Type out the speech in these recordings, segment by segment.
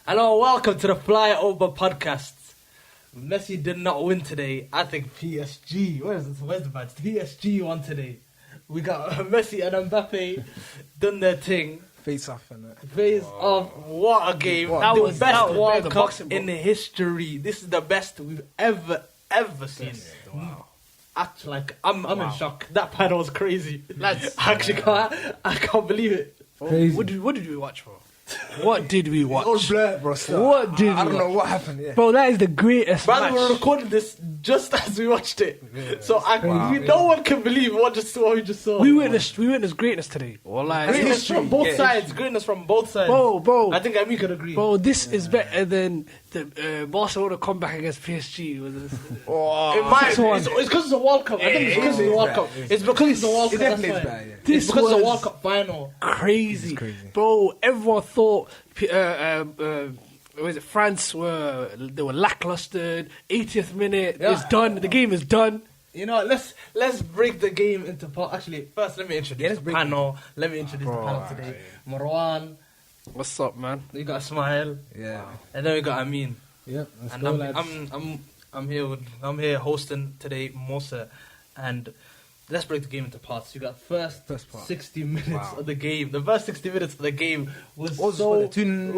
Hello, welcome to the Flyover podcast. Messi did not win today. I think PSG. Where's the badge? PSG won today. We got Messi and Mbappe done their thing. Face off, innit? Face off. What a game! What? That That was was best better World than Cup boxing, bro. in history. This is the best we've ever seen. Wow. Actually, like I'm in shock. That panel was crazy. Lads, I can't believe it. Crazy. what did we watch, bro? What did we watch? It was blurred, bro. Still. What did I we don't know watch? what happened. Yeah. Bro, that is the greatest Brother, match. we're recording this just as we watched it, so Wow. no one can believe what we just saw. We witnessed greatness today. Wallahi. Greatness from both sides. Greatness from both sides. Bro. I think Amin could agree. Bro, this is better than the Barcelona comeback against PSG. Oh, It might. This one. It's because it's a World Cup. I think it's because of the World Cup. It's because it's the World it Cup. That's definitely is why. bad. Yeah. It's This because of the was World Cup final. crazy. It's crazy. Bro, everyone thought France were lackluster. 80th minute, Yeah. it's done. The game is done. You know, let's break the game into parts. Actually, first let me introduce let's the break panel. Let me introduce the panel today. Marwan, What's up, man? we got Ismail, Yeah. and then we got Amin. Yep, let's And go, lads. I'm here hosting today, Musa, and let's break the game into parts. You got first part. 60 minutes Wow. of the game. The first 60 minutes of the game was What was so it, 2-0?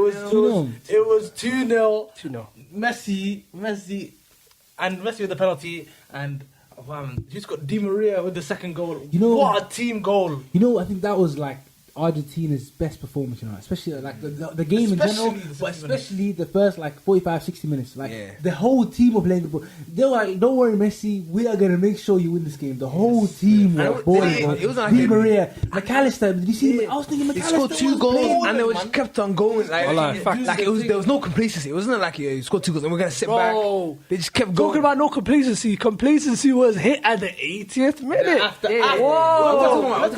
it was 2-0. 2-0. Messi with the penalty, and he's got Di Maria with the second goal. You know- what a team goal! I think that was like Argentina's best performance, especially like the game in general, Especially the 60 but especially the first like 45, 60 minutes. Like Yeah. the whole team were playing the ball. They were like, "Don't worry, Messi, we are gonna make sure you win this game." The whole team And were balling. it wasn't like Di they- Maria, McAllister. Did you see? Yeah. I was thinking They McAllister scored 2 was goals playing. and they just kept on going. Wallahi, facts. There was no complacency. It wasn't like you scored 2 goals and we're gonna sit Bro. back. They just kept going. Talking about no complacency. Complacency was hit at the 80th minute. After, Whoa.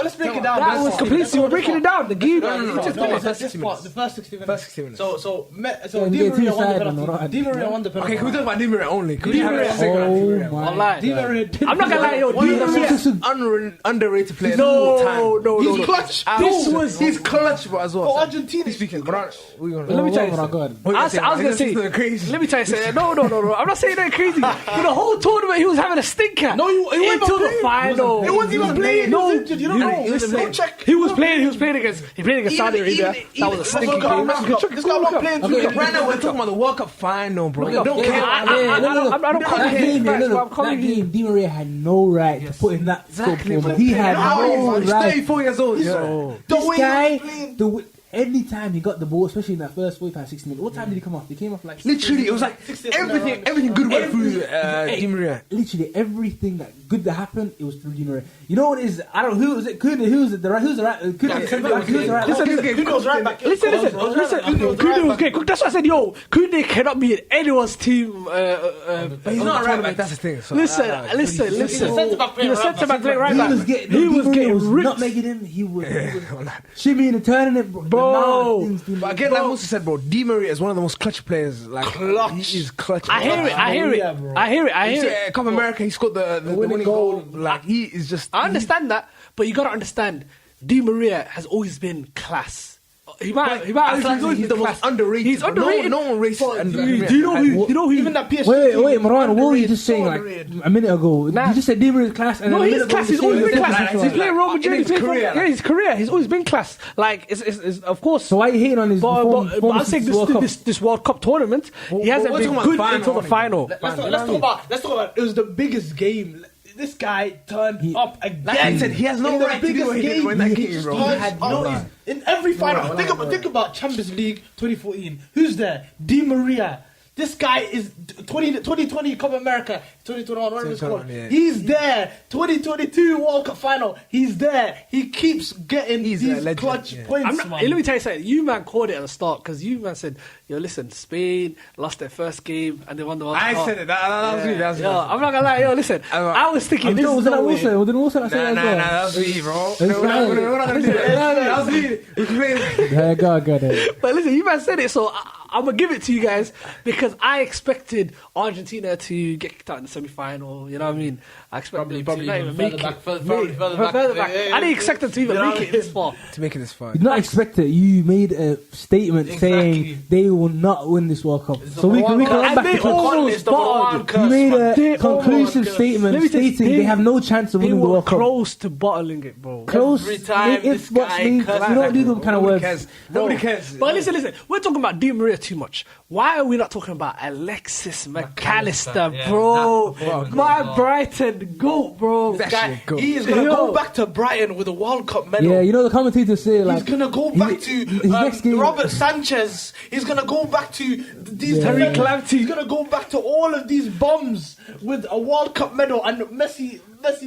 let's break it down. That was complacency. We're breaking it down. The game. No, The first 60 minutes. First 60 minutes. So Yeah, Di you get Maria too won the sad, penalty. man. Di Maria won the penalty. Okay, can we talk about Di Maria only? Can we Di have Maria. a second on Di Oh Maria? my Wallahi. Di Maria did. I'm not gonna lie, yo. Di Di Maria Maria. is underrated player of all time. No. He's clutch. He's clutch, bro, as well. For Argentina, speaking. Let me tell you something. God. I was gonna say, crazy. let me tell you something. No. I'm not saying that crazy. For the whole tournament, he was having a stinker. No, he wasn't until the playing. final. He wasn't even playing. No, He was injured. You don't know. He was Don't playing. check. He was playing against Saudi Arabia. That was a stinking game. This guy not playing. Right now, we're talking about the World Cup final, bro. Look, Don't yeah, care. I don't call That it game, facts, look, but I'm calling that you. game, Di Maria had no right to put in that Exactly, scope. bro. He had no He's right. 34 years old. This guy, anytime he got the ball, especially in that first 45, 60 minutes, what time did he come off? He came off like Literally, it was like everything good went through Di Maria. literally everything that good that happened, it was through Di Maria. You know what it is? I don't know who was it. Who was the right? Who's the right? Kudo was right back. Listen. Kudo was great. That's why I said, yo, Kudo cannot be in anyone's team. But he's not right back. That's the thing. So, Listen. He's a centre-back player. He's a centre-back player right He back. was getting. He was getting ripped. not making him. He was shimmying and turning it, Bro. But again, like Musa said, bro, Di Maria is one of the most clutch players. Like he is clutch. I hear it. You see, Copa America, he scored the winning goal. Like he is just. I understand that, but you gotta understand, Di Maria has always been class. He's the most underrated. He's underrated. No one rates. Do you know who? Even that PSG. Wait, Marwan, what were you just saying like underrated. a minute ago? Nah. You just said Di Maria's class, and No, then a he's minute class. ago He's you always said been he's class. class. He's playing Real Madrid. his career, like- His career. He's always been class. Like, it's of course. So why are you hating on his But I'm performance saying in World Cup? this World Cup tournament, he hasn't we're been talking good about until the final. Let's talk about. It was the biggest game. This guy turned up again. Like I said, he has no In the right to do biggest what he did game, in that he game, bro. turned had up. no right. In every final. Think about Champions League 2014. Who's there? Di Maria. This guy is 2020 Copa America, 2021, whatever it's called. 2021, yeah. He's there. 2022 World Cup final. He's there. He keeps getting He's these a legend, clutch yeah. points, Let man. me tell you something. You man called it at the start because you man said, "Yo, listen, Spain lost their first game and they won the World Cup." I said it. That was me. That was me. Yo, I'm not gonna lie. Yo, listen, I was thinking this Was is that no way. also? Was it also that Nah, as well? that was me, bro. It's We're not fine. gonna do that. That was me. Yeah, go ahead. But listen, you man said it, so I'm gonna give it to you guys because I expected Argentina to get kicked out in the semi-final. You know what I mean? I expected them to not even make it. Further back. I didn't expect them to even make it this far. To make it this far. You did not expect it. You made a statement saying they will not win this World Cup. So we can run back to you made a conclusive statement stating they have no chance of winning the World Cup. Close to bottling it, bro. Close. Every time If this guy we don't do them kind of words. Nobody cares. But listen. We're talking about Di Maria too much. Why are we not talking about Alexis McAllister, bro? My Brighton GOAT, bro. He is gonna go back to Brighton with a World Cup medal. Yeah, you know the commentators say like he's gonna go back to Robert Sanchez. He's gonna go back to these Terry Clancy. He's gonna go back to all of these bums with a World Cup medal and Messi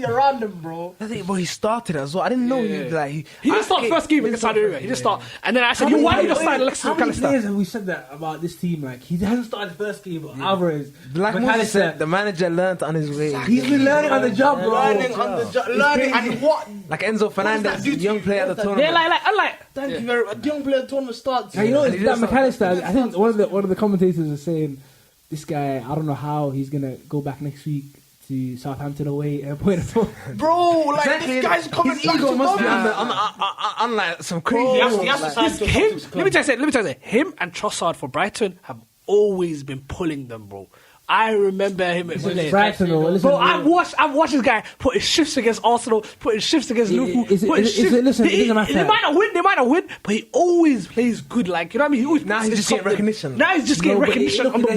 around him, bro. I think, but he started as well. I didn't know he didn't start first game against Saudi Arabia. He didn't start, and then I said, "Why did you not sign Alexis How many McAllister?" players have we said that about this team? Like he hasn't started the first game, but Alvarez, Like Musa said, the manager learned on his way. he's been learning on the job, bro. Learning and what? Like Enzo Fernandez, young player at the tournament. Yeah, Thank you very much. Young player tournament starts. And you know that McAllister. I think one of the commentators was saying this guy. I don't know how he's gonna go back next week to Southampton away and point at Bro, like this guy's coming. His ego must be on like some crazy. He has to sign Let me tell you something. Him and Trossard for Brighton have always been pulling them, bro. I remember him at Brighton. Bro, I've watched this guy put his shifts against Arsenal, put his shifts against Liverpool. Listen, it doesn't matter. They might not win, but he always plays good. Like, you know what I mean? He always Now he's just getting recognition. Now he's just getting recognition on the big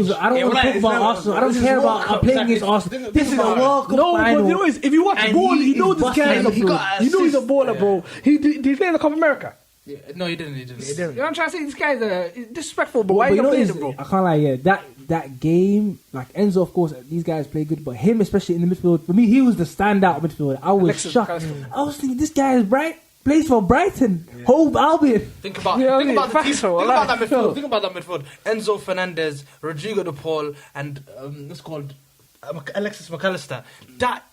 stage. I don't want to talk about Arsenal. I don't care about playing against Arsenal. This is a World Cup No, final. but you know, if you watch ball, you know this guy is a baller. You know he's a baller, bro. Did he play in the Copa America? Yeah, no, he didn't. You know what I'm trying to say? This guy's disrespectful, but why But you you know not playing is, him, bro? I can't lie, yeah. That game, like Enzo, of course, these guys play good, but him especially in the midfield, for me, he was the standout midfielder. I was Alexis shocked. McAllister. I was thinking, this guy is plays for Brighton, Hove Albion. Think about Yeah, I mean, the team. facts, bro. Think about Like, that midfield. Think about that midfield. Enzo Fernandez, Rodrigo De Paul, and what's called Alexis McAllister.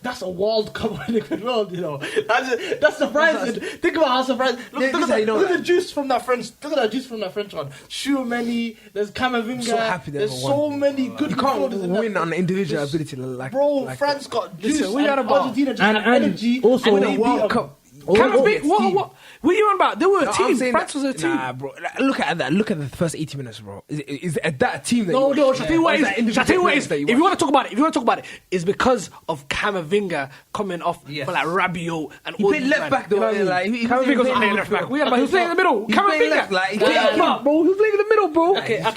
That's a World Cup winning midfield, you know. That's surprising. Think about how surprising. Look at the juice from that French. Look at that juice from that French one. Tchouameni, there's Camavinga. So happy they there's so many good You can't midfielders in win that. on individual ability. Bro, France got juice. Listen, we got and about- Argentina just and had energy. also and the they World beat 'em. Cup. What are you on about? They were a team. saying France that- was a team. Nah, bro. Look at that. Look at the first 80 minutes, bro. Is that a team that No, you shall I tell you what it is? Shall I tell you what it is? that you If you want to talk about it, it's because of Camavinga coming off for like Rabiot and He all played these left man. back though. You know what I mean? Like, he Camavinga was playing playing left back. He was playing in the middle. He's playing Camavinga, left, like, he bro. He was playing in the middle, bro. Okay. left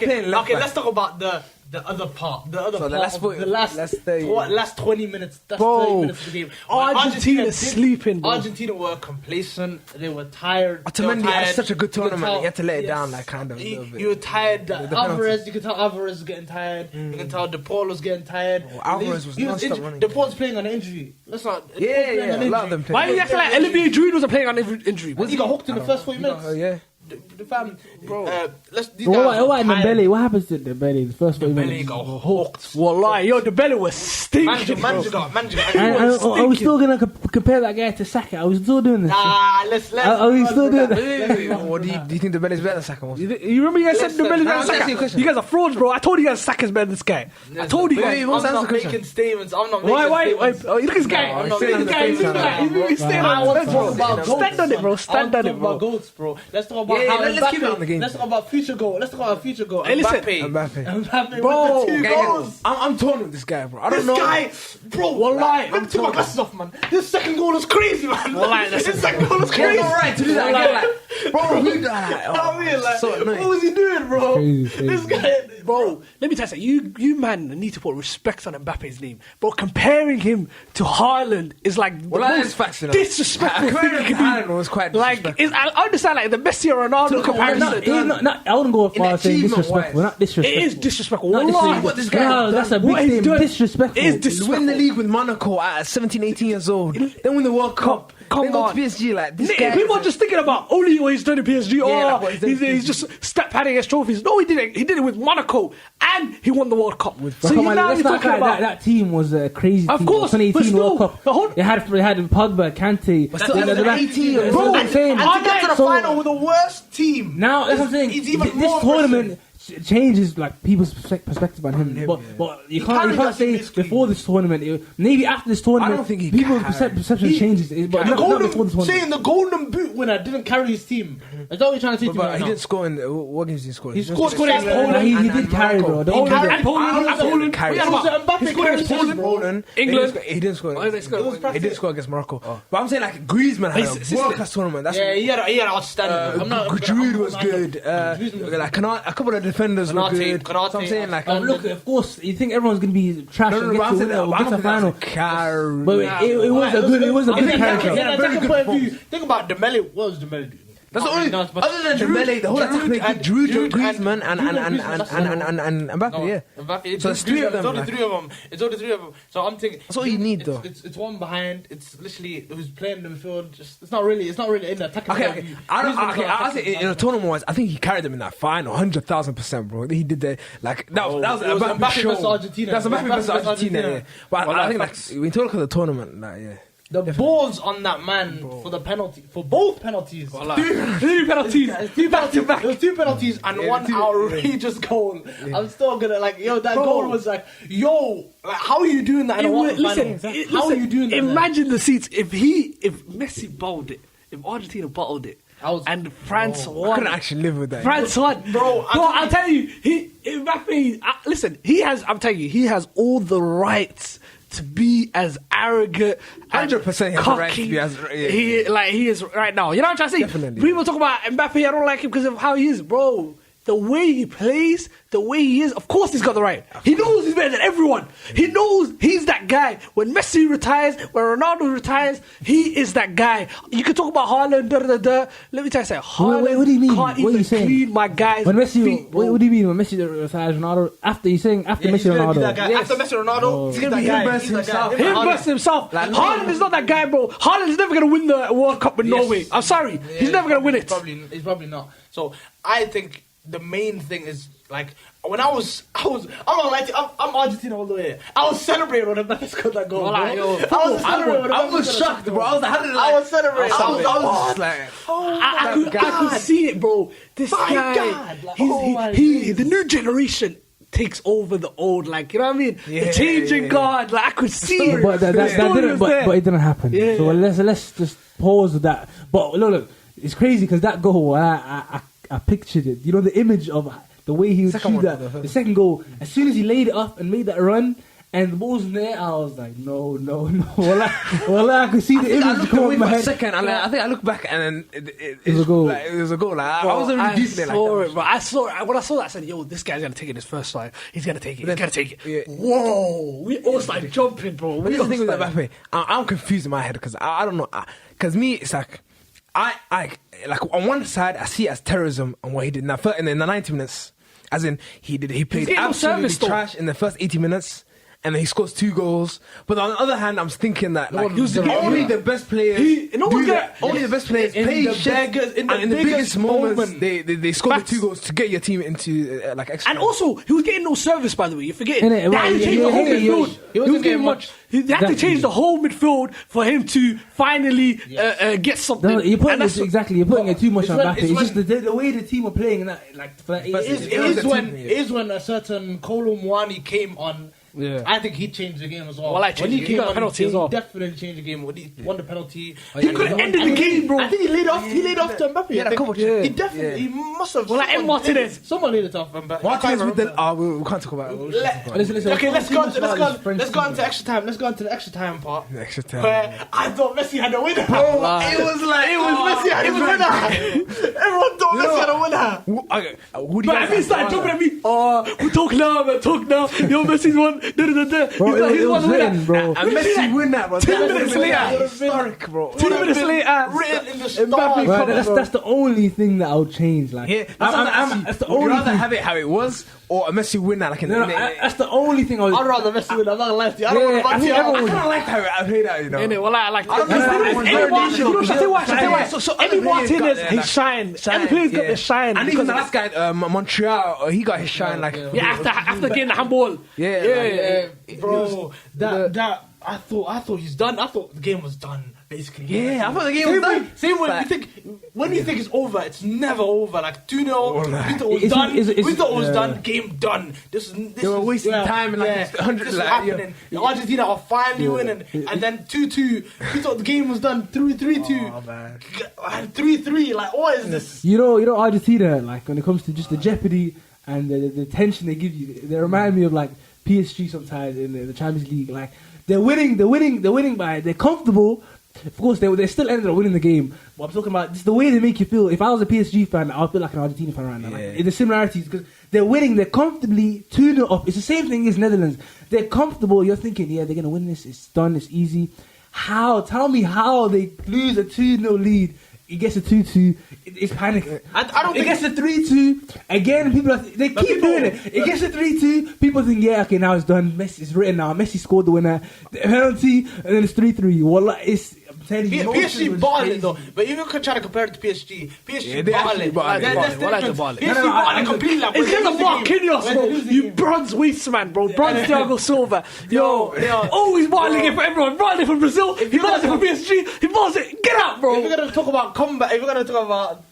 back. Let's talk about the other part. The other So part. the last 20 minutes. That's Bro, 30 minutes of the game. Argentina's sleeping, bro. Argentina were complacent. They were tired. Otamendi had such a good You could tournament. tell- He had to let it yes. down, like, kind of a little bit. You were tired. The Alvarez, you could tell Alvarez was getting tired. You can tell De Paul was getting tired. Alvarez was non-stop injured. running. De Paul's playing on injury. Let's not. De Paul's playing on A lot of injury. them Why are you acting like Olivier Giroud wasn't playing on injury? He got hooked in the first 40 minutes. Yeah. The fam, bro. These But guys what were tired. Dembele? What happens to Dembele the first 40 Dembele minutes? got hooked. Wallahi, yo, the belly was stinking, bro. Manager got. And are we still gonna compare that guy to Saka? Are we still doing this? Let's. Are we still doing that? What do you think the Belly's better than Saka? You remember you guys said the belly's better I'll than ask you a Saka? question. You guys are frauds, bro. I told you guys Saka's better than this guy. I told you Wait, guys. what's I'm the not question? making statements. I'm not making Why? statements. Oh, look at this guy. I'm not Look at making this guy. He's statements. he's staying I on want the to bench, talk bro. about goats. Stand on it, bro. Stand on it, I want to talk about bro. goats, bro. Let's talk about Yeah, how let's keep it on the game. Let's talk about future goal. Let's talk about future goal. Hey, listen. Mbappe Bro, with the 2 goals. I'm torn with this guy, bro. I don't This know. guy, bro, Wallahi, let me take my glasses off, man. His second goal was crazy, man. Wallahi, His second goal was He has crazy. no right to do that again. Like, bro, who did that? I mean, like, so annoying. what was he doing, bro? Crazy. This guy, Bro, let me tell you something. You man need to put respect on Mbappe's name. Bro, comparing him to Haaland is like Well, the that most is facts, you know. disrespectful thing Comparing you him to can do. Haaland was quite Like, disrespectful. I understand like the Messi or Ronaldo comparison. I wouldn't go as far In as saying achievement disrespectful. wise. Not disrespectful. It is disrespectful. Not Wallahi, disrespectful. what this guy No, has that's done. a big What he's thing. doing Disrespectful. is Win disrespectful. the league with Monaco at 17, 18 years old. Then win the World Cup. Come then go on. to PSG. Like, this guy. People are just thinking about only what he's done in PSG. like what he's done in He's just step padding his trophies. No, he didn't. He did it with Monaco, and he won the World Cup. So So come you on, now let's you're not talking act like about. that team was a crazy Of team. course, 2018 but still, World Cup. the whole- They had Pogba, Kante. But still, as an 18-year-old. That's what I'm saying. and to get to the final with the worst team. Now, that's what I'm saying. It's even This more tournament changes like people's perspective on him. But you can't say before this tournament. Maybe after this tournament, I don't think people's perception changes. But not before this tournament. Saying the Golden Boot winner didn't carry his team. Is that what you're trying to say to me right now? He didn't score in what games did he score? He scored against Poland. He did carry, bro. Poland carried. Mbappe carried Poland. England. He didn't score. He didn't score against Morocco. But I'm saying like Griezmann had a World Class tournament. Yeah, he had outstanding. Giroud was good. Like a couple of defenders were good. So I'm saying like, look, of course, you think everyone's gonna be trash and get to the final. But it was a good character. Think about Dembele. What was Dembele doing? That's the only. Other than Dembele, the whole attack played Giroud, Griezmann, and Mbappe. Yeah. Mbappe. So it's three of them. It's only three of them. So I'm thinking. That's all you need, though. It's one behind. It's literally who's playing in the midfield. Just it's not really in the attacking. Okay. I say in a tournament wise, I think he carried them in that final, 100,000%, bro. He did that. Like that was a Mbappe versus Argentina. That's a Mbappe versus Argentina. But I think like when you talk about the tournament, like yeah. The balls on that man for the penalty, for both penalties. Two penalties. Two back to back. There was two penalties and one outrageous goal. Yeah. I'm still gonna that goal was like, how are you doing that in a final? How are you doing that? Imagine the seats if Messi bowled it, if Argentina bottled it. And France won. I couldn't actually live with that. France won, bro. I'll tell you, Mbappe. Listen, I'm telling you, he has all the rights to be as arrogant, 100% cocky. He is right now. You know what I'm trying to say? Definitely. People talk about Mbappe. I don't like him because of how he is, bro. The way he plays, the way he is, of course he's got the right. He knows he's better than everyone. He knows he's that guy. When Messi retires, when Ronaldo retires, he is that guy. You can talk about Haaland, Let me tell you something. Haaland what do you mean? Can't even clean my guy's feet. What do you mean when Messi retires, Ronaldo? After Messi, Ronaldo? After Messi, Ronaldo, he's going to be him versus himself. Him versus himself. Haaland is not that guy, bro. Haaland is never going to win the World Cup with Norway. I'm sorry. He's never going to win it. He's probably not. So I think the main thing is like when I'm not like I'm Argentina all the way. I was celebrating when Mbappe scored that goal. I was shocked, bro. I was like, I was celebrating. I could see it, bro. This guy, the new generation takes over the old, like, you know what I mean? The changing guard, like I could see it. But it didn't happen. Yeah. So let's just pause with that. But look, it's crazy because that goal, I pictured it. You know, the image of the way he would shoot that. The second goal, as soon as he laid it up and made that run, and the ball was in there, I was like, no. Well, I could see the image come up in my head. Second, I think I look back and it was a goal. It was a goal. Like, I wasn't reducing it like that. But I saw it. When I saw that, I said, yo, this guy's going to take it his first time. He's going to take it. Yeah. Whoa. We all started jumping, bro. But the thing with Mbappe, I'm confused in my head because I don't know. Because me, it's like, I like on one side I see it as terrorism and what he did in the 90 minutes, as in he played absolutely trash in the first 80 minutes and then he scores 2 goals. But on the other hand, I'm thinking that like, only the best players only the best players play shit, and in the biggest moments they score the 2 goals to get your team into like extra. And also he was getting no service, by the way. You're forgetting. They had to change the whole midfield. He wasn't getting much. They had to change the whole midfield for him to finally get something. No, you're putting it too much on Mbappe. It's just the way the team are playing. It is when a certain Kolo Muani came on. Yeah. I think he changed the game as well. When he came on, penalty as well. Definitely changed the game. When he won the penalty, he could have ended the game, bro. I think he laid off to Mbappe. Yeah, he definitely he must have. And Martinez. Someone laid it off Mbappe. Martinez we can't talk about it. Okay, let's go into extra time. Let's go into the extra time part. Extra time. Where I thought Messi had a winner. Bro, it was Messi had a winner. Everyone thought Messi had a winner. Who do you guys started jumping at me. We talk now. Yo, Messi's won. Bro, he's one winner, bro. And Messi win that, bro. 10 minutes later, historic, bro. 2 minutes later, written in the stars. That's the only thing that I would change. Like, yeah, that's the only. Would you rather have it how it was, or a Messi win that? Like, that's the only thing I would. I'd rather Messi win. I'm not gonna lie to you. I don't want to. I kind of like how I played that, you know. Well, I like. Any Martinez, he shine. Any player's got the shine. And even the last guy, Montreal, he got his shine. Like, after getting the handball. Yeah, bro. That I thought he's done. I thought the game was done. basically. Yeah, I thought the game was done. Same way Like- when you think it's over, it's never over. Like 2-0, we thought it was It's- done. it's- We thought it was yeah. done. Game done. This They were is- wasting time and like 100 This is like, happening. Argentina are finally winning, and then 2-2. We thought the game was done. 3-2. Oh, man. 3-3. Like, what is this? You know, Argentina, like when it comes to just the jeopardy and the tension they give you, they remind me of like PSG sometimes in the Champions League. Like they're winning by, they're comfortable. Of course, they still ended up winning the game. But I'm talking about just the way they make you feel. If I was a PSG fan, I would feel like an Argentina fan right now. Yeah. Like, the similarities, because they're winning, they're comfortably 2-0 up. It's the same thing as Netherlands. They're comfortable. You're thinking, yeah, they're gonna win this. It's done. It's easy. How? Tell me how they lose a 2-0 lead. It gets a 2-2. It's panic. I don't It think gets a 3-2. Again, they keep doing it. It gets a 3-2. People think, yeah, okay, now it's done. Messi, it's written now. Messi scored the winner. The penalty, and then it's 3-3. Well, I'm telling you, PSG balling though, but if you could try to compare it to PSG, PSG they actually balling. balling. PSG balling completely. Like, It's when because of they lose the game. Marquinhos, When bro. they lose the You game. bronze waste man, bro. Bronze Thiago Silva. Yo, always balling it for everyone. Balling for Brazil. He balls it for PSG. He balls it. Get out, If bro. we're gonna talk about combat, if we're gonna talk about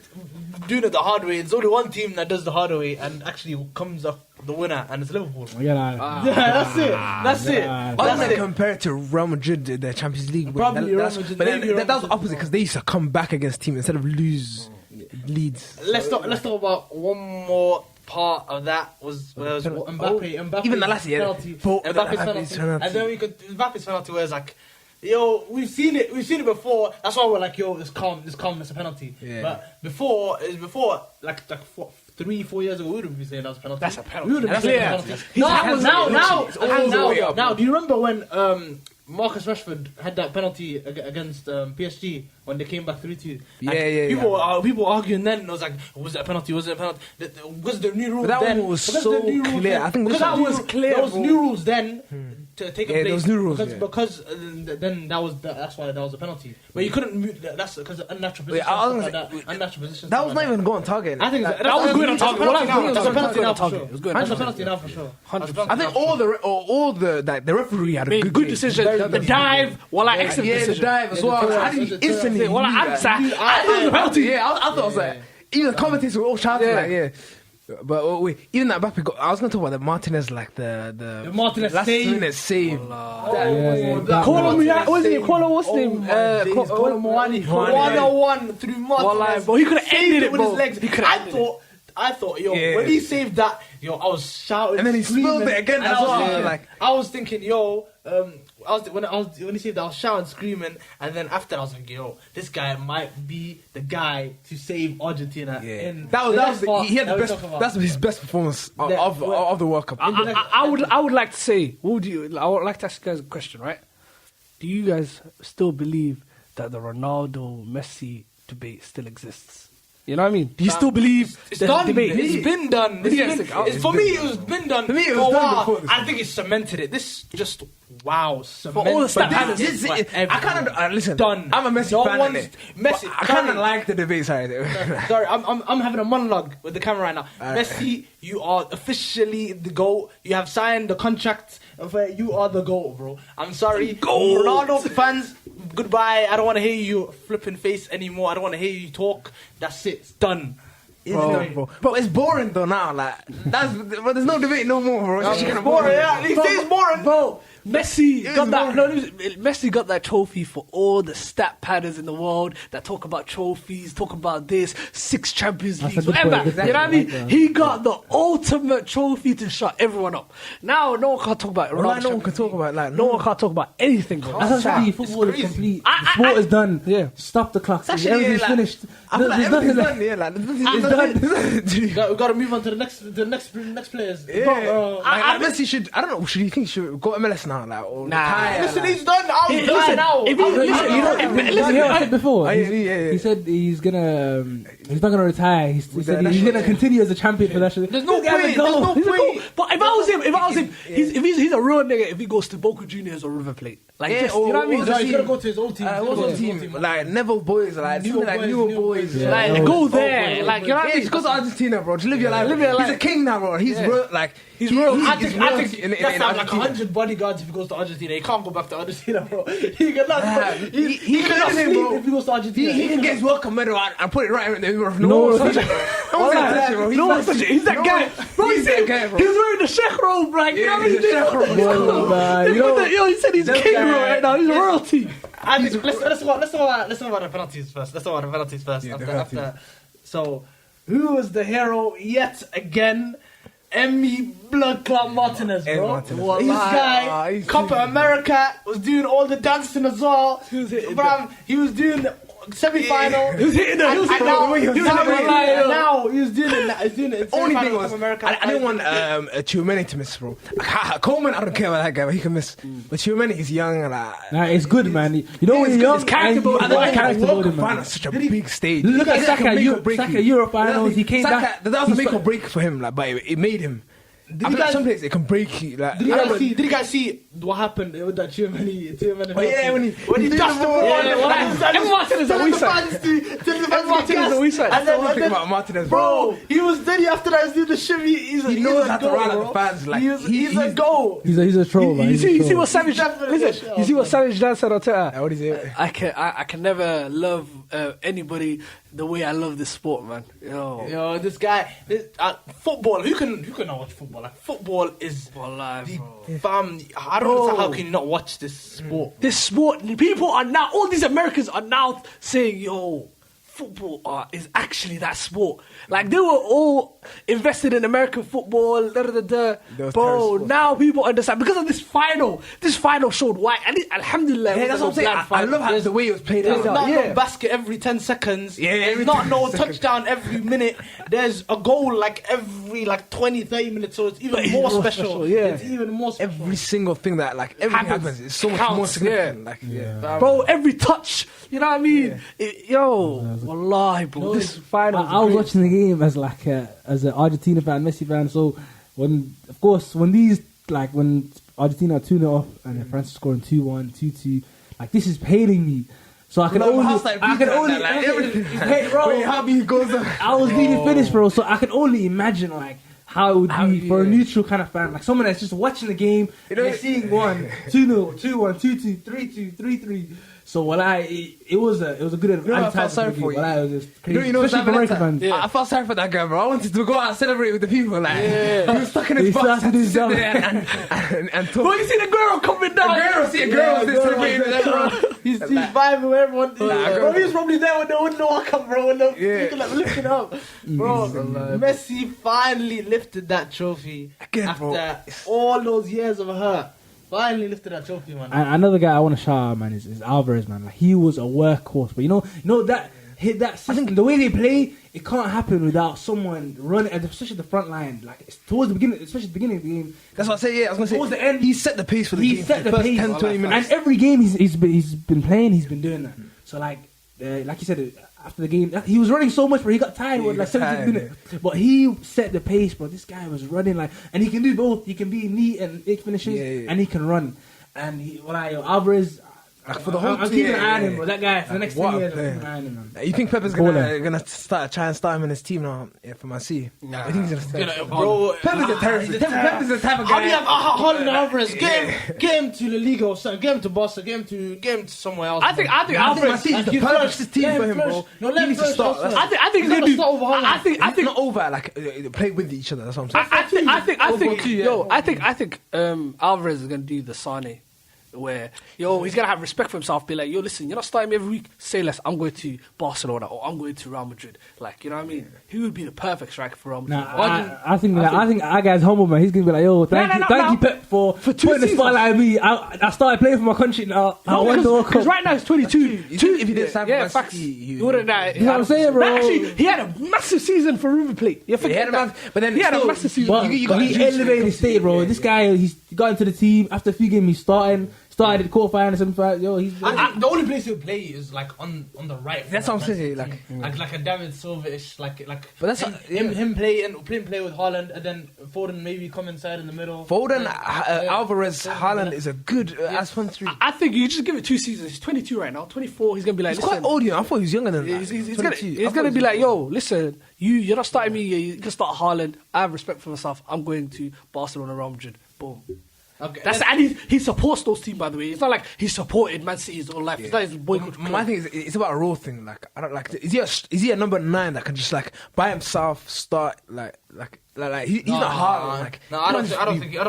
doing it the hard way, there's only one team that does the hard way and actually comes up the winner, and it's Liverpool. Yeah, That's it. That's it. Yeah. I'm That's gonna it. compare it to Real Madrid, the Champions League. win. Probably Real That's- Madrid, but then maybe Real that was Madrid. opposite because they used to come back against teams instead of lose leads. Let's talk about one more part of that was Mbappe. Even the last year, penalty. for- Mbappe's Mbappe's penalty. penalty. And then Mbappe's penalty was like, yo, we've seen it before. That's why we're like, yo, it's calm, it's a penalty. Yeah. But before, like 3-4 years ago, we would have been saying that was a penalty. That's a penalty. We would have been saying That's that's a clear. penalty. He's hands all the way up. Now, do you remember when Marcus Rashford had that penalty against PSG when they came back 3-2? People were arguing then. It was like, was it a penalty? Was it a penalty? Was the new rules But that then? one was because so the new rules clear. then- I think because this that one was clear. There was new rules then to take a Yeah, place. there was new rules, because then that's why that was a penalty. But you couldn't move. That's because of unnatural position. I was Like gonna that. Unnatural position. That was not even going target. I think That was good on target. Well, That's a penalty now for target. sure. It was good. That's a penalty now for sure. 100%. I think all the referee had a Made good good game. decision. Very The good. dive, excellent Yeah, the decision. dive as well. Yeah, How did he instantly? Well, knew that? I thought it was a penalty. Yeah, I thought it was like even the commentators were all shouting like yeah. But wait, even that Mbappe got. I was gonna talk about the Martinez, like the Martinez last save. minute save. Call him, what's his name? What's his name? Colomwani 101 through Martinez. Bro, he could have ended it, with bro. his legs. He could have ended it. I thought, yo, Yeah. when he saved that, yo, I was shouting, And then he screaming, spilled it again and as I was well, thinking- like- I was thinking, yo, when he saved that, I was shouting, screaming, and then after I was like, yo, this guy might be the guy to save Argentina. Yeah, In that the was next part he had that the we best. talk about. That's his best performance of Yeah, the World Cup. I would like to say, I would like to ask you guys a question, right? Do you guys still believe that the Ronaldo Messi debate still exists? You know what I mean? Do you still believe It's there's done. debate? It's been done. For me, it was been done. For me, it for was a done while. before this. I think it cemented it. This just wow. For all the stat But patterns. this is I kind of listen. done. I'm a Messi No fan. one's- innit? Messi- But I kind of sorry. like the debate. Sorry. Sorry, I'm having a monologue with the camera right now. Messi, you are officially the GOAT. You have signed the contract. You are the GOAT, bro. I'm sorry. Ronaldo fans, goodbye. I don't want to hear you flipping face anymore. I don't want to hear you talk. That's it. It's done. It's done. bro. But it's boring though now. Like but there's no debate no more, bro. It's just boring. Yeah, these days boring. Bro, Messi It got is that. boring. Messi got that trophy for all the stat padders in the world that talk about trophies, talk about this 6 Champions That's Leagues, a good whatever. point, You know what I mean? exactly. Like that. He got the ultimate trophy to shut everyone up. Now no one can talk about Well, Ronaldo. like, no one can talk about like No one can't talk about anything, bro. That's actually football is crazy. complete. The sport is done. Yeah. Stop the clocks. Actually, Everything's yeah, like, finished. I feel like There's everything's nothing done. Yeah, like It's done. We got to move on to the next players. Yeah. Bro, Like, Messi should. I don't know. Should you think he should go MLS now? Like, or retire, listen, like- he's done. I'm Listen, done now. if he- listen, You know what he said before? Oh, yeah. He said he's gonna He's not gonna retire. He said he's gonna continue as a champion for that shit. There's no point. But if I was him, he's a real nigga. If he goes to Boca Juniors or River Plate, like just, you know what I mean? He's gonna go to his old team. Like Neville boys, like newer boys. Like go there, like you know what I mean? Just go to Argentina, bro. Just live your life. He's a king now, bro. He's real, like he's real. I think that's like 100 bodyguards if he goes to Argentina. He can't go back to Argentina, bro. He cannot. He cannot sleep if he goes to Argentina. He can get his welcome medal and put it right in the middle of no one's touching it. He's that guy. Bro, he's that guy, bro. He was wearing the Sheikh robe, like, you know what I mean? Yo, he said he's king right now. He's royalty. Let's talk about the penalties first. So, who was the hero yet again? Emmy Blood Club Martinez, bro. This guy, Copa America, was doing all the dancing as well. He was doing semi-final. He was hitting it. Now he was doing it. He's doing it. Only thing was, I didn't want Tchouameni to miss, bro. Coleman, I don't care about that guy, but he can miss. But Tchouameni is young. Nah, it's good, man. You know when you're young, character building, man. Such a big stage. Look at Saka, Europe finals. He came back. That was a make or break for him, like, but it made him. Some days it can break you. Like, did you guys see what happened with that Tchouameni? Oh yeah, when he dusted the ball. Everyone Martinez on the weak side. I still think about Martinez, bro. He was steady after that. He was doing the shimmy. He knows how to run at the fans. Like he's a goal. He's a troll, man. You see what Savage? Listen, you see what Savage Dan said on Twitter? What is it? I can never love anybody the way I love this sport, man. Yo, this guy, football. Who can not watch football? Like football is alive, fam. I don't understand how can you not watch this sport. This sport, people are now. All these Americans are now saying, "Yo, football is actually that sport." Like they were all invested in American football. Bro, now people understand because of this final. This final showed why. And alhamdulillah, that's what I'm saying. I love how the way it was played out. There's not no basket every 10 seconds. There's not no touchdown every minute. There's a goal like every 20, 30 minutes. So it's even more special. It's even more special. Every single thing that everything happens is so much more significant. Bro, every touch. You know what I mean? Wallahi, bro. This final. I was watching the game as an Argentina fan, Messi fan. So when Argentina are 2-0 up and France is scoring 2-1, 2-2, like this is paining me. So I can only how he goes. I was leaving finished, bro. So I can only imagine how it would be for a neutral kind of fan, like someone that's just watching the game. They're seeing 1-2-0, 2-1, 2-2, 3-2, 3-3. So it was a good I felt sorry for you. It was just crazy. Especially for American fans. I felt sorry for that guy, bro. I wanted to go out and celebrate with the people. He was stuck in his box and talk. Bro, you see the girl coming down. See a girl celebrating with everyone. He's vibing with everyone. Bro, he was probably there when they wouldn't walk up, bro. When people lifting up. Bro, Messi finally lifted that trophy after all those years of hurt. Finally lifted that trophy, man. And another guy I want to shout out, man, is Alvarez, man. Like he was a workhorse, but you know that system, the way they play, it can't happen without someone running, especially the front line. Like it's towards the beginning, especially the beginning of the game. That's what I said. Yeah, I was gonna say towards the end, he set the pace for the game. He set the first pace, 10-20 minutes. And every game he's been playing, he's been doing that. So like you said. After the game, he was running so much, bro. He got tired with 17th minute. But he set the pace, bro. This guy was running and he can do both. He can be neat and make finishes, and he can run. And Alvarez, for the whole I'm keeping an eye on him, bro. That guy for the next 10 years, I'm keeping an eye on him, man. You think Pepper's gonna try and start him in his team now? Yeah, for Man City. Nah. I think he's gonna start. Bro, Pepper's a terrorist. Pepper's the type of guy. How do you have Holland Alvarez? Get him to La Liga or something. Get him to Barca. Get him to somewhere else. I think Alvarez is the perfect team for him, bro. No, let him start. I think he's gonna do. I think not over. Play with each other. That's what I'm saying. I think Alvarez is gonna do the Sane. Where he's gonna have respect for himself. Be like, listen, you're not starting me every week. Say less. I'm going to Barcelona or I'm going to Real Madrid. Like, you know what I mean? He would be the perfect striker for Real Madrid. I think our guy's humble, man. He's gonna be like, thank you, Pep, for putting the spotlight on me. I started playing for my country now. Because right now he's 22. If he didn't sign facts. You wouldn't. You know what I'm saying, bro? Actually, he had a massive season for River Plate. But then he had a massive season. He elevated his state, bro. This guy, he's got into the team after a few games. He's starting started quarterfinal, semi-final. Yo, he's. The only place he'll play is like on the right. That's what I'm saying. Like a David Silva-ish, like. But that's him play with Haaland, and then Foden maybe come inside in the middle. Foden, Alvarez, Haaland is a good as 1-3. I think you just give it 2 seasons. He's 22 right now. 24. He's gonna be like, he's quite old. I thought he was younger than that. He's gonna be like, yo, listen, you're not starting me. You can start Haaland. I have respect for myself. I'm going to Barcelona, Real Madrid. Boom. Okay, and he supports those teams, by the way. It's not like he supported Man City his whole life. It's not his boycott. My thing is, it's about a role thing. Like, I don't like. Is he a number 9 that can just like by himself start he's not hard. Like, no, I don't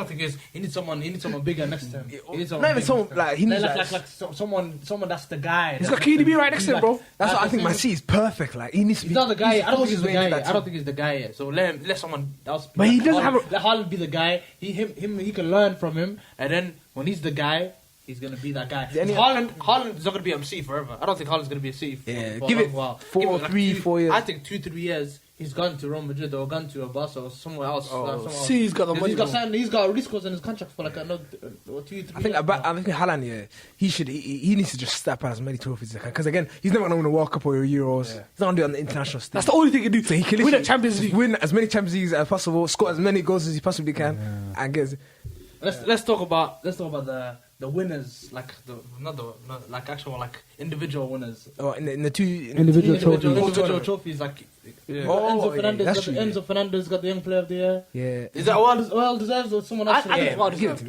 think he's. He needs someone bigger next to him. He needs someone. Not even someone like he needs someone that's the guy. He's got KDB right next to him, bro. That's what I think. Man City is perfect. Like he needs to be. He's not the guy. I don't think he's the guy. I don't think he's the guy yet. So let someone else. But he doesn't have. Let Haaland be the guy. He can learn from him, and then when he's the guy, he's gonna be that guy. Haaland is not gonna be MC forever. I don't think Haaland's gonna be a C. Give it 4 years. I think 2-3 years. He's gone to Real Madrid or gone to a Barca or somewhere else. See, he's got the money. He's got risk in his contract for like another 2-3 years. I think Haaland, he needs to just step out as many trophies as he can. Because again, he's never going to win a World Cup or Euros. He's not going to do it on the international stage. That's the only thing he can do. So he can win a Champions League. Win as many Champions Leagues as possible, score as many goals as he possibly can, and get. Let's talk about the winners, like actual like individual winners. Oh, in the 2 individual trophies, like Enzo Fernandez got the Young Player of the Year. Yeah, is that well deserved or someone else? I think well deserved.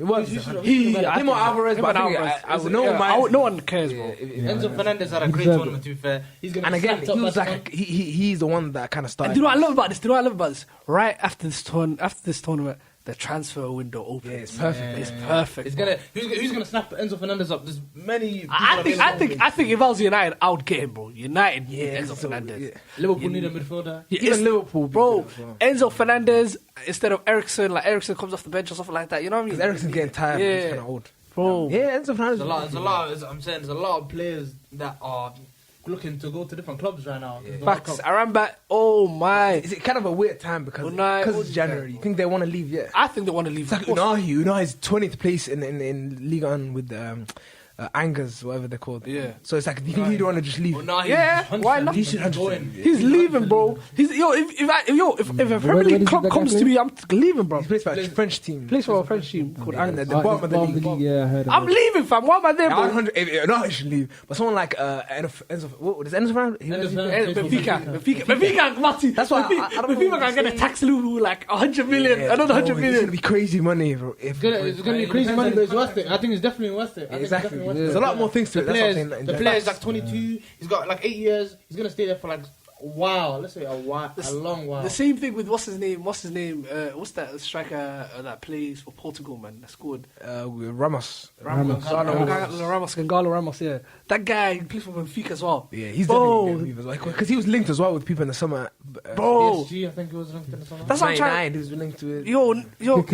Him or Alvarez, no one cares, bro. Enzo Fernandez had a great tournament. To be fair, and again, he was like he's the one that kind of started. And do you know what I love about this? Right after this tournament. The transfer window opens. Yeah, it's perfect. It's perfect. Who's gonna snap Enzo Fernandez up? There's many. I think if I was United, I would get him, bro. United need Enzo Fernandez. Yeah. Liverpool need a midfielder. Even Liverpool, bro. Enzo Fernandez instead of Eriksen, like Eriksen comes off the bench or something like that. You know what I mean? Because Eriksen's getting tired. Yeah. He's kind of old, bro. Yeah, Enzo Fernandez. There's a lot of players that are looking to go to different clubs right now. Facts. Aramba, oh my. Is it kind of a weird time because it's January? You think they want to leave yet? I think they want to leave. It's like Unahi's 20th place in Ligue 1 with Angers, whatever they're called. Yeah. So it's like, do you think he'd want to just leave? Why not? He should go in. He's leaving, bro. If a Premier League club comes to me, I'm leaving, bro. He plays for a French team. Plays for a French team called Angers. The bottom of the league. Yeah, I heard I'm leaving, fam. Why am I there, bro? No, he should leave. But someone like Enzo, what is Enzo Fernandez? Benfica, Mati. That's why Benfica can get a tax Lulu like 100 million, another 100 million. It's gonna be crazy money, bro. It's gonna be crazy money, but it's worth it. I think it's definitely worth it. Exactly. There's a lot more things to it. The player is like 22. He's got like 8 years. He's gonna stay there for like a while. Let's say a long while. The same thing with what's his name? What's that striker that plays for Portugal, man? That scored. Ramos. Gonzalo Ramos. Yeah, that guy plays for Benfica as well. Yeah, he's definitely gonna leave as well because he was linked as well with people in the summer. Bro, PSG, I think he was linked in the summer. That's what I'm trying. He was linked to it. Yo.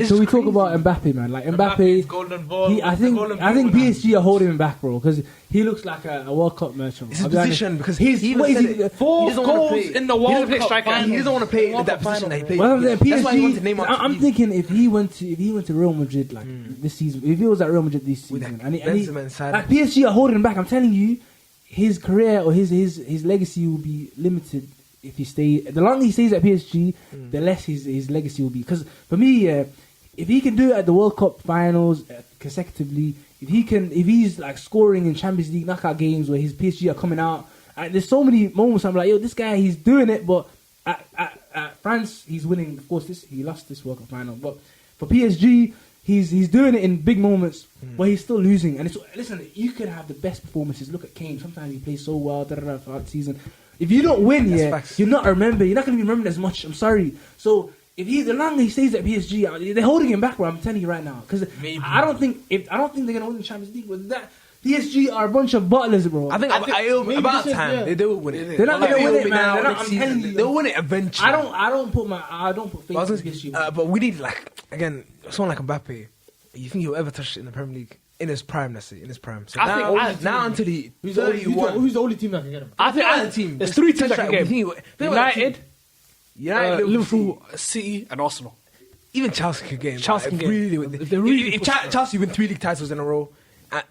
So we talk about Mbappe, man. Like Mbappe, golden ball. I think PSG are holding him back, bro, because he looks like a World Cup merchant. It's his position because he's 4 goals in the World Cup final. He doesn't want to play in that position that he plays. Well, PSG, I'm thinking if he went to Real Madrid like this season, if he was at Real Madrid this season, and like PSG are holding him back, I'm telling you, his career or his legacy will be limited if he stays. The longer he stays at PSG, the less his legacy will be. Because for me, if he can do it at the World Cup finals consecutively, if he's like scoring in Champions League knockout games where his PSG are coming out, there's so many moments I'm like, yo, this guy, he's doing it, but at France, he's winning. Of course, he lost this World Cup final, but for PSG, he's doing it in big moments where he's still losing. And listen, you can have the best performances. Look at Kane. Sometimes he plays so well throughout the season. If you don't win, you're not going to be remembered as much. I'm sorry. So the longer he stays at PSG, they're holding him back. Bro, I'm telling you right now, because I don't think they're going to win the Champions League. But that PSG are a bunch of butlers, bro. I think about time they will win it. They're not going to win it now. I'm telling you, they'll win it eventually. I don't put faith in PSG. But we need someone like Mbappe. You think he'll ever touch it in the Premier League? In his prime, let's say. In his prime. So now until who's the only team that can get him? I think there's 3 teams that can get him. United, Liverpool, City, and Arsenal. Even Chelsea can get him. Chelsea can get him. If Chelsea win 3 league titles in a row,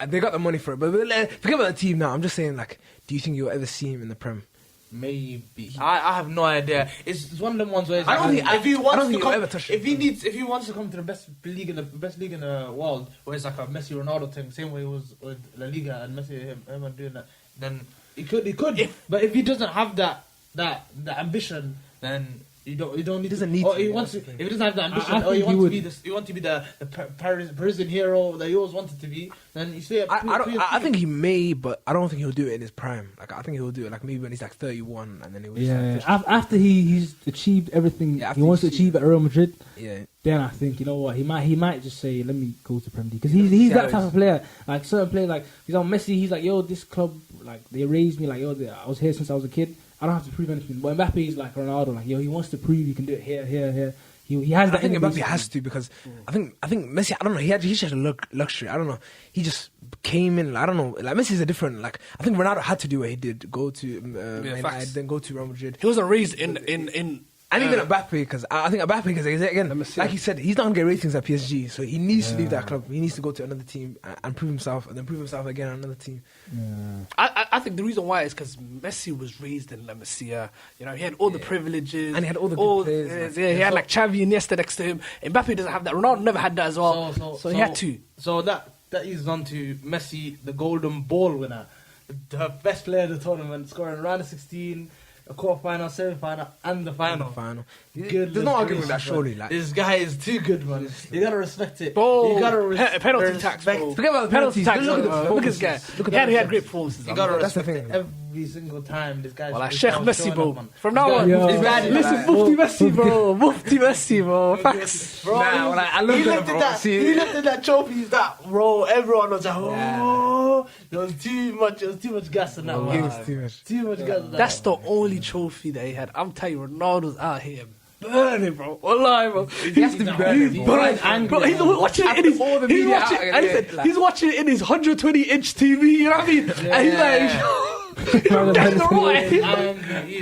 They got the money for it. But forget about the team now. I'm just saying, like, do you think you'll ever see him in the Prem? Maybe. I have no idea. It's one of them ones where I don't think he'll ever touch it. if he wants to come to the best league in the world, where it's like a Messi Ronaldo thing, same way it was with La Liga and Messi him doing that, then he could. But if he doesn't have that ambition, then he doesn't need to. If he doesn't have the ambition, or he wants to be the Parisian hero that he always wanted to be, then you say. I think he may, but I don't think he'll do it in his prime. Like I think he'll do it like maybe when he's like 31, and then he'll. After he's achieved everything he wants to achieve at Real Madrid. Yeah. Then I think, you know what, he might just say, let me go to Premier League, because he's that type of player. Like certain players, like he's on Messi. He's like, yo, this club, like they raised me. Like, yo, I was here since I was a kid. I don't have to prove anything. But Mbappe is like Ronaldo. Like, yo, he wants to prove he can do it here. He has that. I think Mbappe has to, because I think Messi. I don't know. He just had a luxury. I don't know. He just came in. I don't know. Like Messi's a different. Like I think Ronaldo had to do what he did. Go to then go to Real Madrid. He wasn't raised in. And even Mbappe, because I think Mbappe, because again, like he said, he's not gonna get ratings at PSG, so he needs to leave that club. He needs to go to another team and prove himself, and then prove himself again on another team. Yeah. I think the reason why is because Messi was raised in La Masia. You know, he had all the privileges, and he had all the good players. He had like Xavi and Iniesta next to him. Mbappe doesn't have that. Ronaldo never had that as well. So he had to. So that is on to Messi, the Golden Ball winner, the best player of the tournament, scoring round of 16. A quarter-final, semi-final, and the final. There's no argument with that, surely. Like. This guy is too good, man. You gotta respect it. Bro, you gotta penalty tax, bro. Forget about the penalty tax. Look at this guy. He had great performances. You gotta respect it every single time. This guy's like Sheikh Messi, bro. From now on, listen, Mufti Messi, bro. Mufti Messi, bro. Facts. Bro, I love that, bro. He lifted that trophy, bro. Everyone was like, oh, there was too much gas in that one. Too much gas in that. That's the only trophy that he had. I'm telling you, Ronaldo's out here burning, bro. Wallahi, bro. He has to be burning. Bro, he's watching it in his. He's watching it in his 120-inch TV. You know what I mean? And he's like. He's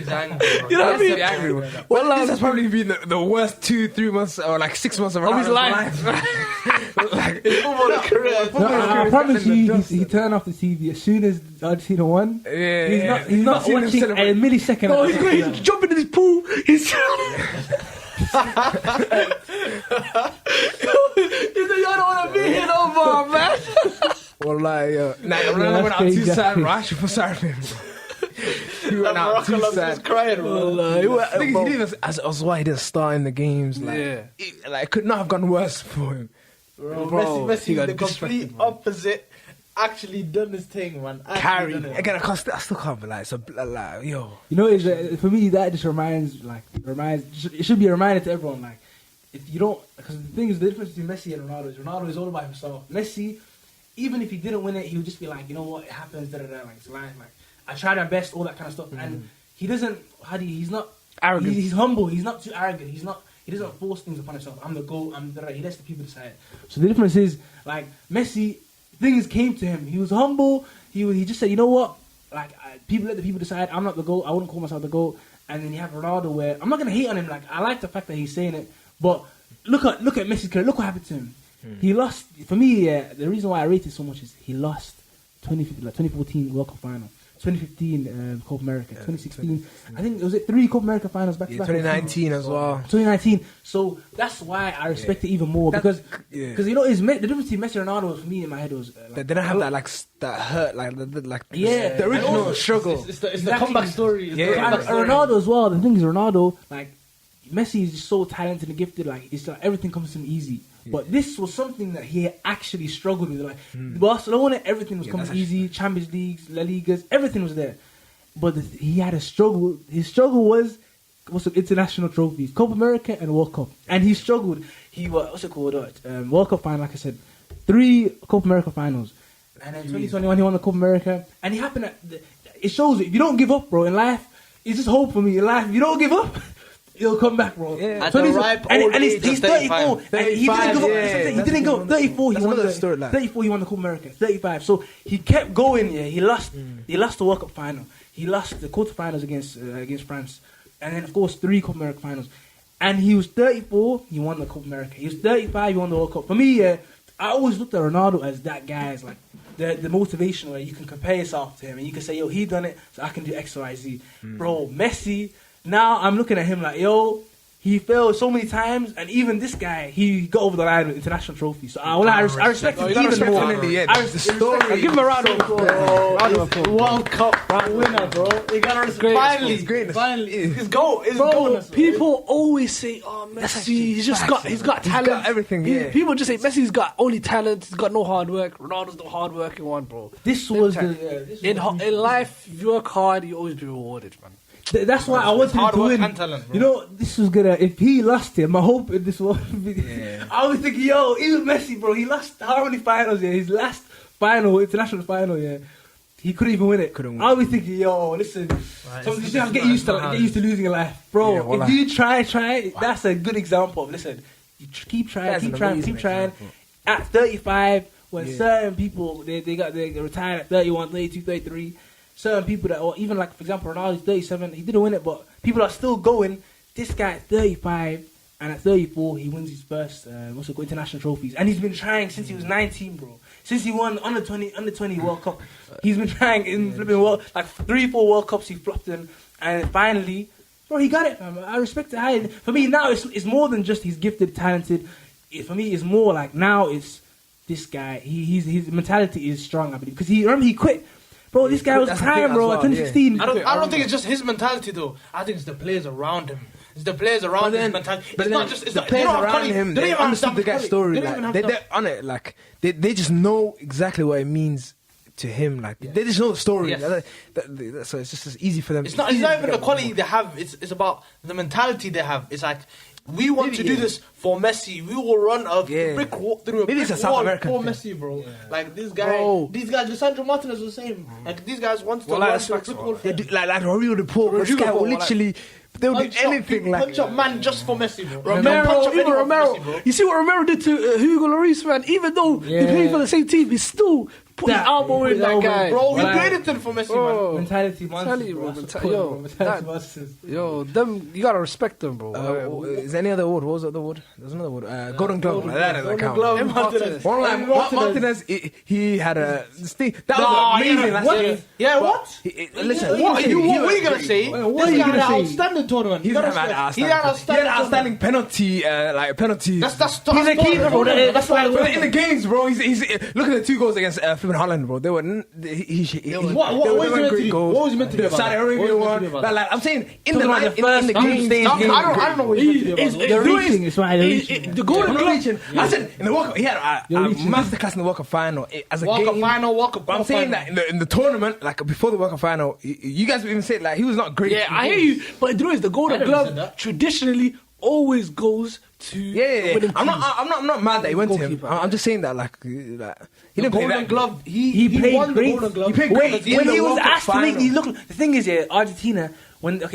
angry. You know what I mean? Angry. Well, this has probably been the worst 2-3 months or like 6 months of his life. Like his football career. I promise you, he turned off the TV as soon as Argentina won. He's not watching a millisecond. No, he's jumping in his pool. He's like, I don't want to be here no more, man. Wallahi, Ronaldo went out too sad, bro. I should feel sorry for him, bro. He went out too sad. Crying, bro. He didn't even, that's why he didn't start in the games. Like, it could not have gone worse for him. Bro, Messi the complete opposite. Actually done this thing, man. Carry again. I still can't be like, so like, yo. You know, for me that just reminds. It should be a reminder to everyone. Like, if you don't, because the thing is, the difference between Messi and Ronaldo is Ronaldo is all by himself. Messi, even if he didn't win it, he would just be like, you know what, it happens. Like it's life. Like I tried my best, all that kind of stuff. And he doesn't. He's not arrogant. He's humble. He's not too arrogant. He doesn't force things upon himself. I'm the GOAT. He lets the people decide. So the difference is, like Messi, things came to him. He was humble. He just said, you know what? Like people let the people decide. I'm not the GOAT. I wouldn't call myself the GOAT. And then you have Ronaldo, where I'm not gonna hate on him. Like I like the fact that he's saying it, but look at Messi's career. Look what happened to him. He lost. For me, the reason why I rate it so much is he lost 2014 World Cup final. 2015 Copa America, 2016. I think it was 3 Copa America finals back to back. 2019 as well. 2019. So that's why I respect it even more, because you know the difference between Messi and Ronaldo for me in my head was they didn't have that hurt the original struggle. It's the comeback story. Ronaldo as well. The thing is, Ronaldo, like Messi is just so talented and gifted. Like it's like everything comes to him easy. But this was something that he actually struggled with. Like Barcelona, everything was coming easy. Champions Leagues, La Ligas, everything was there. But he had a struggle. His struggle was some international trophies, Copa America and World Cup. And he struggled. He was World Cup final, like I said, 3 Copa America finals. And then 2021 he won the Copa America. And he happened it shows you, if you don't give up, bro, in life, it's just hope for me in life. If you don't give up, he'll come back, bro. Yeah. At the ripe old age he's 34. And he didn't give up. He didn't go. 34. He won 34. He won the Copa America. 35. So he kept going. Yeah, he lost. He lost the World Cup final. He lost the quarterfinals against France, and then of course 3 Copa America finals. And he was 34. He won the Copa America. He was 35. He won the World Cup. For me, I always looked at Ronaldo as that guy. As like the motivation where you can compare yourself to him and you can say, yo, he done it, so I can do X, Y, Z. Bro, Messi, now I'm looking at him like, yo, he failed so many times, and even this guy, he got over the line with international trophies. So I respect him even more. I give him a round of applause. World Cup winner, bro. You gotta respect. Finally, his goal. Bro, people always say, "Oh, Messi, he's got talent, got everything." Yeah. People just say Messi's got only talent. He's got no hard work. Ronaldo's the hard working one, bro. This was in life. If you work hard, you always be rewarded, man. That's why I wanted him to win. Talent, you know, this was gonna. If he lost him, I hope this was. I was thinking, yo, even Messi, bro. He lost how many finals? Yeah, his last final, international final. Yeah, he couldn't even win it. I was thinking, yo, listen. You just have to get used to losing in life, bro. If you try, that's a good example of listen. You keep trying. At 35, when certain people they retired at 31, 32, 33. Certain people that, or even like for example, Ronaldo's 37, he didn't win it, but people are still going. This guy at 35 and at 34, he wins his first international trophies, and he's been trying since he was 19, bro. Since he won under 20 World Cup, he's been trying in flipping like 3-4 World Cups he flopped in, and finally, bro, he got it, fam. I respect it high. For me now, it's more than just he's gifted, talented. For me, it's more like now it's this guy. His mentality is strong, I believe, because he quit. Bro, this guy was crying, bro, at 2016. I don't think it's just his mentality, though. I think it's the players around him. It's the players around his mentality. But it's the players around him. They understood the guy's story. They're on it. Like they just know exactly what it means to him. Like they just know the story. Yes. So it's just as easy for them. It's not even the quality they have. It's about the mentality they have. It's like, we want to do this for Messi. We will run a brick wall through a brick wall for Messi, bro. Yeah. Like these guys, Lisandro Martinez was the same. Like these guys want to run through a brick wall. Like Rodrigo de Paul, this guy will literally. They would do anything like punch up man just for Messi, bro. Romero. You see what Romero did to Hugo Lloris, man? Even though they played for the same team, he still put his elbow in that guy. Bro, he played it for Messi, man. Mentality monsters. Yo, them, you gotta respect them, bro. Is there any other award? What was the other award? There's another award. Golden Glove. That doesn't count. Martinez, he had a... That was amazing last year. Yeah, what? Listen, what are you gonna say? What are you gonna say? Outstanding tournament. He had outstanding penalty, penalties. That's he's a keeper, bro. That's why in the games, bro. He's look at the 2 goals against flipping Holland, bro. They were what was he meant to do about Saudi Arabia one. Like I'm saying, in the game stage, I don't know what he's meant to do about. You're reaching, Ismail. The Golden Glove. I said in the World Cup, he had a masterclass in the World Cup final as a game. World Cup. But I'm saying that in the tournament, like before the World Cup final, you guys even said like he was not great. Yeah, I hear you. But the Golden Glove traditionally always goes to I'm not mad that he went to him. I'm just saying that like he didn't play that glove. He played won great. The Golden Glove. He played great. When he was asked to make these look, the thing is, Argentina. When I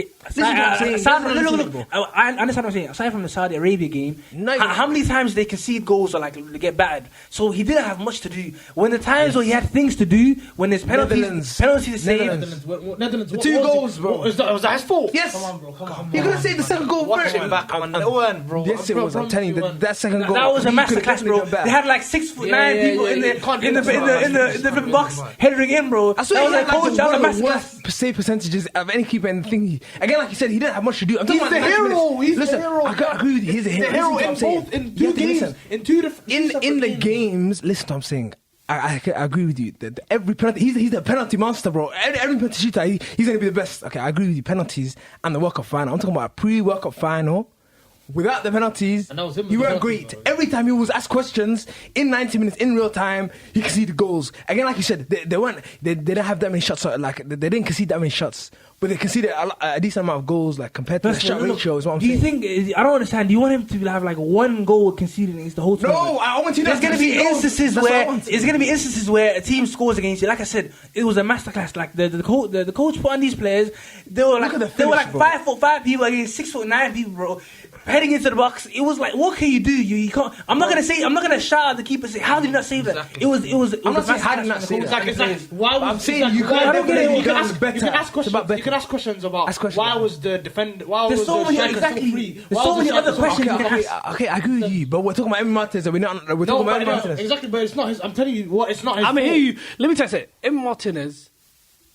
understand what I'm saying. Aside from the Saudi Arabia game, how many times they concede goals or like they get battered? So he didn't have much to do. When the times where he had things to do, when there's penalties to save. Netherlands. The 2 goals, bro. Was that his fault? Yes. Come on, bro. Come on. You're gonna say the second goal. Watch it back, man. It won, bro. Yes, it was. I'm telling you, that second goal. That was a masterclass, bro. They had like 6'9" people in the box heading in, bro. I swear that was a masterclass. Save percentages of any keeper in the thingy. Again, like you said, he didn't have much to do. He's the hero. Listen, I agree with you. He's a hero. In 2 games. In 2 different. In the games, listen to what I'm saying. I agree with you. Every penalty, he's the penalty monster, bro. Every penalty shooter, he's gonna be the best. Okay, I agree with you. Penalties and the World Cup final. I'm talking about a pre-World Cup final. Without the penalties, he weren't great. Every time he was asked questions in 90 minutes in real time, he conceded goals. Again, like you said, they didn't have that many shots. Like they didn't concede that many shots, but they conceded a decent amount of goals, like compared to the shot ratio. Is what I'm saying. Do you think? I don't understand. Do you want him to have like 1 goal conceded against the whole tournament? No, I want you. There's going to be instances where a team scores against you. Like I said, it was a masterclass. Like the coach put on these players. They were like 5'5" people against 6'9" people, bro. heading into the box. It was like, what can you do? You can't. I'm not gonna shout at the keeper and say, how did you not save that? Exactly. I'm not saying how did you not save that? Exactly. Why was I'm saying you can ask questions about why was the defender? Why There's was so the many striker so free? There's so many other questions you can ask. Okay, I agree with you, but we're talking about Emi Martinez. We're talking about Emi Martinez. Exactly, but it's not his. I'm telling you what, it's not his. I mean, you. Let me tell you something. Emi Martinez,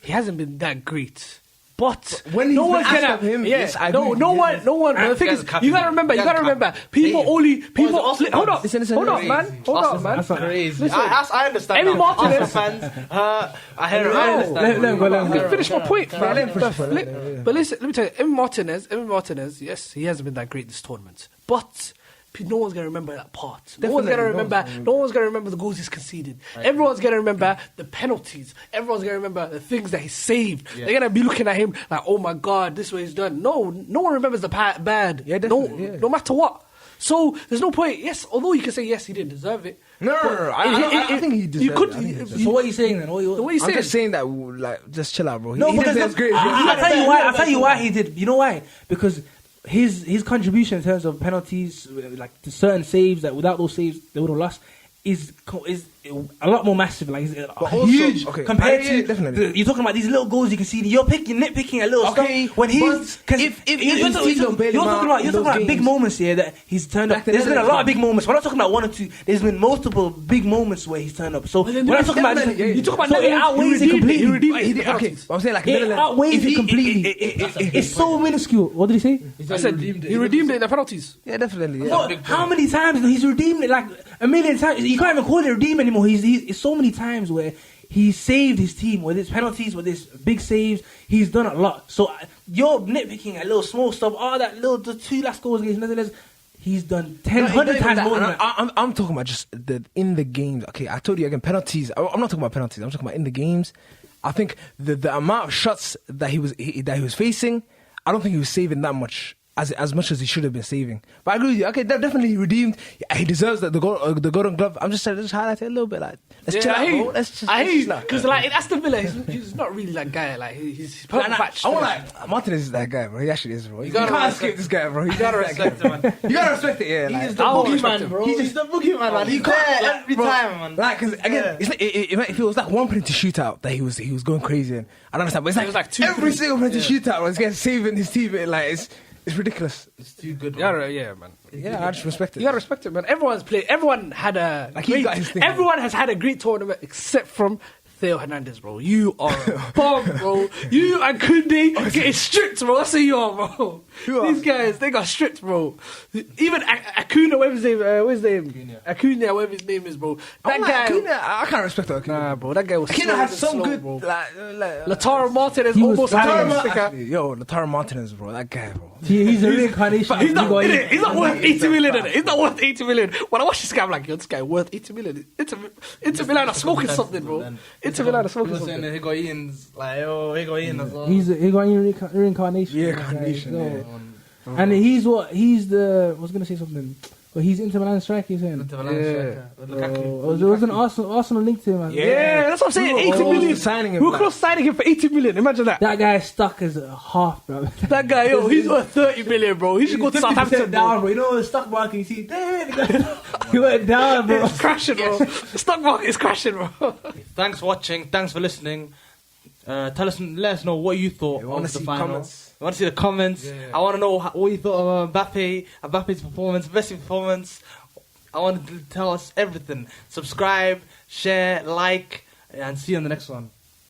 he hasn't been that great. But when no one's asked gonna, of him, yeah, yes, I no agree. one. But the thing is, you gotta remember, people only, people. Listen, Hold on, crazy. man. Hold on, man. That's crazy. Listen, I understand. Emi Martinez. Arsenal fans, I understand. Let me finish my point, Let him man. finish his point. But listen, let me tell you, Emi Martinez, yes, he hasn't been that great this tournament, but no one's gonna remember that part. No one's gonna remember the goals he's conceded. Everyone's gonna remember the penalties. Everyone's gonna remember the things that he saved. Yeah. They're gonna be looking at him like, oh my god, this way he's done. No one remembers the bad. Yeah, no matter what. So there's no point. Yes, although you can say yes, he didn't deserve it. No. I think he deserved it. So what are you saying then? I'm just saying that, like, just chill out, bro. No, because that's great. I'll tell you why he did. You know why? Because his contribution in terms of penalties, like to certain saves, that without those saves they would have lost, is a lot more massive. Like huge compared to you're talking about these little goals you can see. You're nitpicking a little stuff when he's because you're talking about big moments here that he's turned up. There's been a lot of big moments. We're not talking about one or two. There's been multiple big moments where he's turned up. So we're not talking about you talk about it outweighs it completely. Okay, I'm saying like it outweighs it completely. It's so minuscule. What did he say? I said he redeemed it in the penalties. Yeah, definitely. How many times he's redeemed it? Like a million times. You can't even call it redeem anymore. It's so many times where he saved his team with his penalties, with his big saves. He's done a lot. So you're nitpicking at little small stuff. The 2 last goals against Netherlands. He's done 100 times more than that. I'm talking about just in the games. Okay, I told you again, penalties. I'm not talking about penalties. I'm talking about in the games. I think the amount of shots that he was facing, I don't think he was saving that much. As much as he should have been saving. But I agree with you. Okay, definitely he redeemed. He deserves the golden glove. I'm just trying to highlight it a little bit. Like, let's chill out, bro. I hate you. Because like in Aston Villa, he's not really that guy. Like he's perfect match. I want like Martinez is that guy, bro. He actually is, bro. You can't escape this guy, bro. You gotta respect him, man. You gotta respect it, yeah. He's the boogeyman, bro. He's the boogeyman, man. He's there every time, man. Like, because again, if it was like one penalty shootout that he was going crazy in, I don't understand. But it's like two, every single penalty shootout was getting saving his team. Like it's ridiculous. It's too good. Yeah, man. Yeah, I just respect it. You gotta respect it, man. Everyone had a everyone has had a great tournament except from Theo Hernandez, bro. You are a bomb, bro. You and Koundé getting stripped, bro. That's who you are, bro. These guys, they got stripped, bro. Even Acuna, whatever his name, Acuna, whatever his name is, bro. That guy, Acuna, I can't respect Acuna. Nah, bro. That guy was. Acuna had some good, bro. like Lautaro Martinez almost Lautaro Martinez, bro. That guy, bro. He's a reincarnation. He's not worth 80 million. He's not worth 80 million. When I watch this guy, I'm like, yo, this guy worth 80 million. Inter Milan are smoking something, bro. Inter Milan are smoking something. Higuain's like, Higuain as well. He's Higuain reincarnation. Yeah. And he's I was gonna say something. But he's Inter Milan striker, you're saying? Inter Milan striker. There was an Arsenal link to him. Yeah, that's what I'm saying. 80 million. Signing him. Who close signing him for 80 million? Imagine that. That guy is stuck as a half, bro. That guy, he's worth 30 million, bro. He should go to Southampton down, bro. You know the stock market, you see, he went down, bro. It's crashing, bro. The stock market is crashing, bro. Thanks for watching. Thanks for listening. Let us know what you thought of the final. Comments. I want to see the comments. Yeah. I want to know what you thought of Mbappe's performance, Messi's performance. I want to tell us everything. Subscribe, share, like, and see you on the next one.